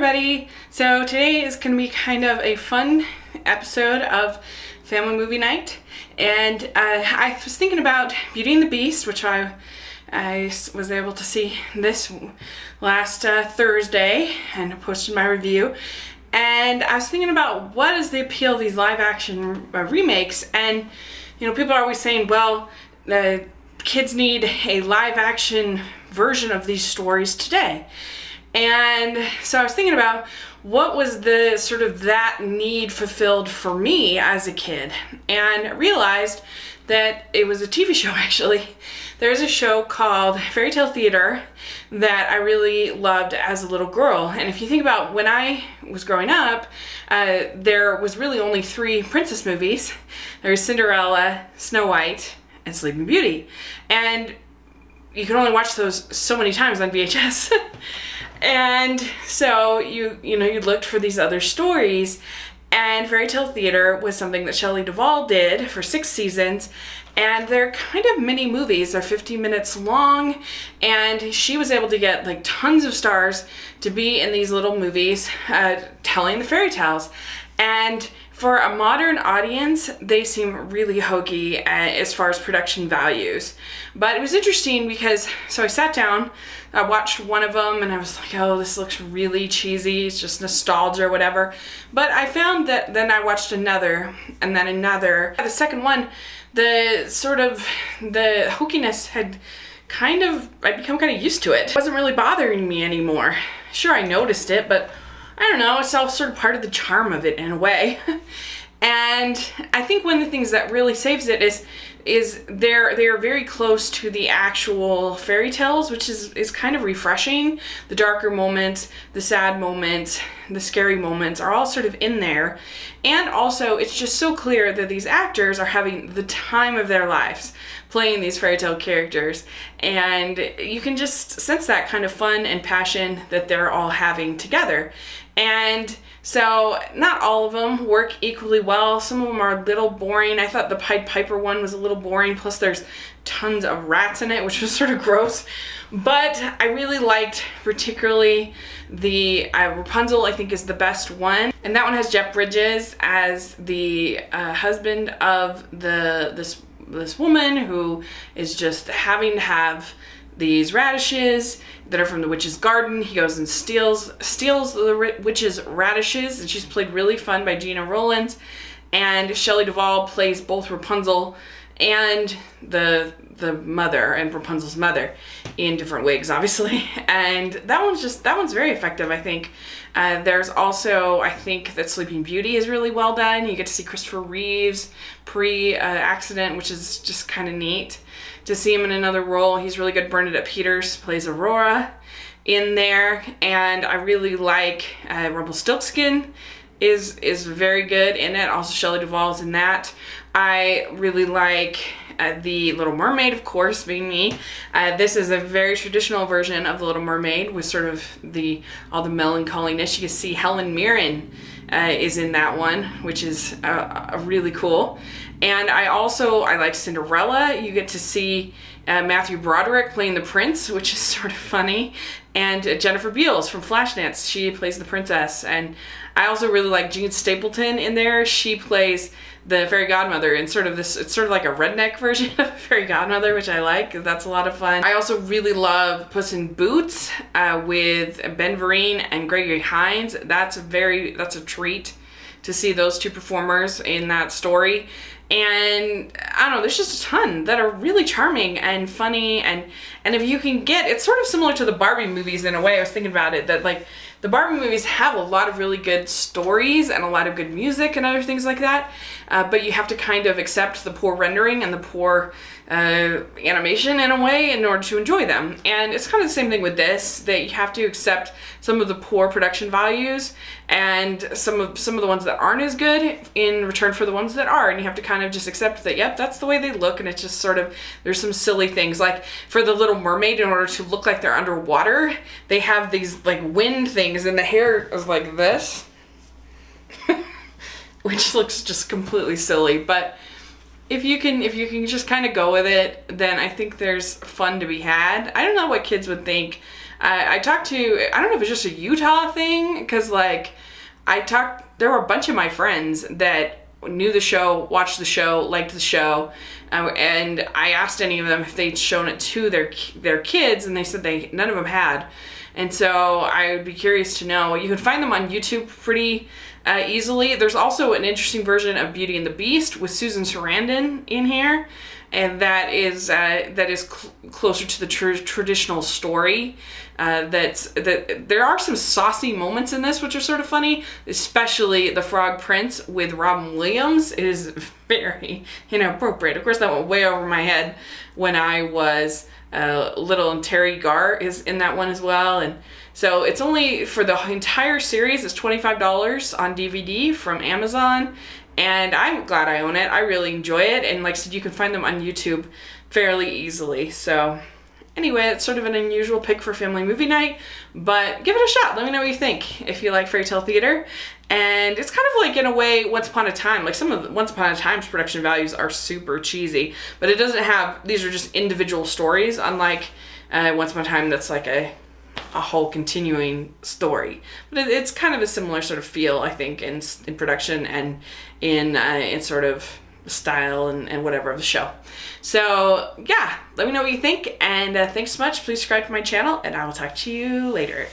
everybody! So today is going to be kind of a fun episode of Family Movie Night, and I was thinking about Beauty and the Beast, which I was able to see this last Thursday and posted my review, and I was thinking about what is the appeal of these live action remakes. And you know, people are always saying, well, the kids need a live action version of these stories today. And so I was thinking about what was the sort of that need fulfilled for me as a kid, and realized that it was a TV show actually. There's a show called Faerie Tale Theater that I really loved as a little girl. And if you think about when I was growing up, there was really only 3 princess movies. There's Cinderella, Snow White, and Sleeping Beauty. And you could only watch those so many times on VHS. And so you looked for these other stories, and Faerie Tale Theater was something that Shelley Duvall did for 6 seasons, and they're kind of mini movies. They're 15 minutes long, and she was able to get like tons of stars to be in these little movies telling the fairy tales. And for a modern audience, they seem really hokey as far as production values. But it was interesting because, so I sat down, I watched one of them, and I was like, oh, this looks really cheesy, it's just nostalgia or whatever. But I found that then I watched another, and then another. The second one, the hokiness had I'd become kind of used to it. It wasn't really bothering me anymore. Sure, I noticed it, but I don't know, it's all sort of part of the charm of it in a way. And I think one of the things that really saves it is they're very close to the actual fairy tales, which is kind of refreshing. The darker moments, the sad moments, the scary moments are all sort of in there. And also, it's just so clear that these actors are having the time of their lives playing these fairy tale characters, and you can just sense that kind of fun and passion that they're all having together. And so not all of them work equally well. Some of them are a little boring. I thought the Pied Piper one was a little boring, plus there's tons of rats in it, which was sort of gross. But I really liked particularly the Rapunzel, I think, is the best one. And that one has Jeff Bridges as the husband of this woman who is just having to have these radishes that are from the witch's garden. He goes and steals the witch's radishes, and she's played really fun by Gina Rowlands. And Shelley Duvall plays both Rapunzel and the mother, and Rapunzel's mother, in different wigs, obviously. And that one's very effective, I think. There's also, I think that Sleeping Beauty is really well done. You get to see Christopher Reeves pre-accident, which is just kind of neat to see him in another role. He's really good. Bernadette Peters plays Aurora in there, and I really like Rumpelstiltskin is very good in it. Also, Shelley Duvall's in that. I really like the Little Mermaid, of course, being me. This is a very traditional version of the Little Mermaid with sort of all the melancholiness. You can see Helen Mirren is in that one, which is really cool. And I like Cinderella. You get to see Matthew Broderick playing the prince, which is sort of funny. And Jennifer Beals from Flashdance, she plays the princess. And I also really like Jean Stapleton in there. She plays the fairy godmother, and it's sort of like a redneck version of Fairy Godmother, which I like. That's a lot of fun. I also really love Puss in Boots with Ben Vereen and Gregory Hines. That's a treat to see those 2 performers in that story. And I don't know, there's just a ton that are really charming and funny, and if you can it's sort of similar to the Barbie movies in a way. I was thinking about it, that like the Barbie movies have a lot of really good stories and a lot of good music and other things like that, but you have to kind of accept the poor rendering and the poor animation in a way in order to enjoy them. And it's kind of the same thing with this, that you have to accept some of the poor production values and some of the ones that aren't as good in return for the ones that are, and you have to kind of just accept that, yep, that's the way they look. And it's just sort of, there's some silly things, like for the Little Mermaid, in order to look like they're underwater, they have these like wind things, and the hair is like this which looks just completely silly. But if you can just kind of go with it, then I think there's fun to be had. I don't know what kids would think I talked to, I don't know if it's just a Utah thing, because like there were a bunch of my friends that knew the show, watched the show, liked the show, and I asked any of them if they'd shown it to their kids, and they said none of them had. And so I would be curious to know. You can find them on YouTube pretty easily. There's also an interesting version of Beauty and the Beast with Susan Sarandon in here, and that is closer to the traditional story. There are some saucy moments in this which are sort of funny, especially the Frog Prince with Robin Williams. It is very inappropriate. Of course, that went way over my head when I was little, and Terry Garr is in that one as well. And so it's only for the entire series, it's $25 on DVD from Amazon, and I'm glad I own it. I really enjoy it, and like I said, you can find them on YouTube fairly easily. So anyway, it's sort of an unusual pick for family movie night, but give it a shot. Let me know what you think if you like Fairy Tale Theater. And it's kind of like, in a way, Once Upon a Time. Like, some of the Once Upon a Time's production values are super cheesy, but it doesn't have, these are just individual stories, unlike Once Upon a Time that's like a whole continuing story. But it's kind of a similar sort of feel, I think, in production and in sort of style and whatever of the show. So yeah, let me know what you think, and thanks so much. Please subscribe to my channel, and I will talk to you later.